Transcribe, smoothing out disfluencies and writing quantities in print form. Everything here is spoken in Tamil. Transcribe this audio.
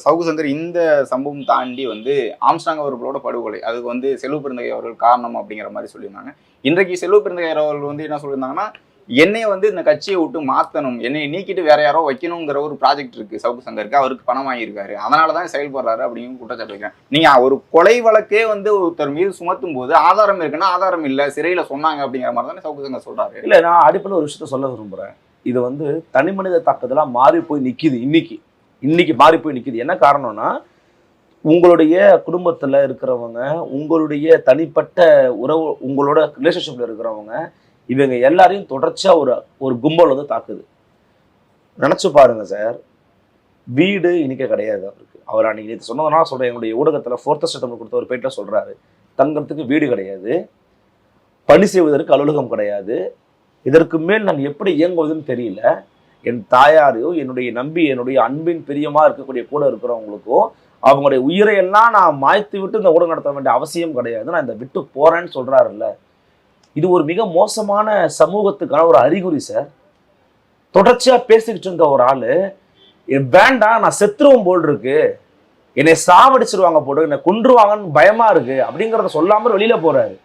சவுக்கு சங்கர் இந்த சம்பவம் தாண்டி ஆம்ஸ்ட்ராங் அவர்களோட படுகொலை அதுக்கு செல்வ பெருந்தகை அவர்கள் காரணம் அப்படிங்கிற மாதிரி சொல்லியிருந்தாங்க. இன்றைக்கு செல்வ பெருந்தகை அவர்கள் என்ன சொல்லியிருந்தாங்கன்னா, என்னைய இந்த கட்சியை விட்டு மாத்தணும், என்னைய நீக்கிட்டு வேற யாரோ வைக்கணுங்கிற ஒரு ப்ராஜெக்ட் இருக்கு சவுக்கு சங்கருக்கு, அவருக்கு பணம் வாங்கியிருக்காரு, அதனாலதான் செயல்படுறாரு அப்படின்னு குற்றச்சாட்டு வைக்கிறேன். நீங்க ஒரு கொலை வழக்கே ஒருத்தர் மீது சுமத்தும் போது ஆதாரம் இருக்குன்னா ஆதாரம் இல்ல, சிறையில சொன்னாங்க அப்படிங்கிற மாதிரி தானே சவுக்கு சங்கர் சொல்றாரு. இல்ல, நான் அடிப்படையில் ஒரு விஷயத்த சொல்ல விரும்புறேன். இது தனி மனித தாக்குதலா மாறி போய் நிக்குது. இன்னைக்கு மாறி போய் நிக்குது. என்ன காரணம்னா, உங்களுடைய குடும்பத்துல இருக்கிறவங்க, உங்களுடைய தனிப்பட்ட உறவு, உங்களோட ரிலேஷன்ஷிப்ல இருக்கிறவங்க, இவங்க எல்லாரையும் தொடர்ச்சியா ஒரு கும்பல் தாக்குது. நினைச்சு பாருங்க சார், வீடு இன்னைக்கு கிடையாது அவருக்கு. அவர் அன்னைக்கு சொன்னதுனால சொல்றேன், என்னுடைய ஊடகத்துல 4th ஸ்டேட்மெண்ட் கொடுத்த ஒரு பேட்டில் சொல்றாரு, தங்கறதுக்கு வீடு கிடையாது, பணி செய்வதற்கு அலுவலகம் கிடையாது, இதற்கு மேல் நான் எப்படி இயங்குவதுன்னு தெரியல. என் தாயாரையோ என்னுடைய அன்பின் பிரியமா இருக்கக்கூடிய கூட இருக்கிறவங்களுக்கோ அவங்களுடைய உயிரையெல்லாம் நான் மாய்த்து விட்டு இந்த ஊடகம் நடத்த வேண்டிய அவசியம் கிடையாது, நான் இந்த விட்டு போறேன்னு சொல்றாருல்ல. இது ஒரு மிக மோசமான சமூகத்துக்கான ஒரு அறிகுறி சார். தொடர்ச்சியா பேசிக்கிட்டு இருந்த ஒரு ஆளு, வேண்டாம் நான் செத்துருவோம் போல் இருக்கு, என்னை சாவடிச்சிருவாங்க போடு, என்னை கொன்றுவாங்கன்னு பயமா இருக்கு அப்படிங்கிறத சொல்லாம வெளியில போறாரு.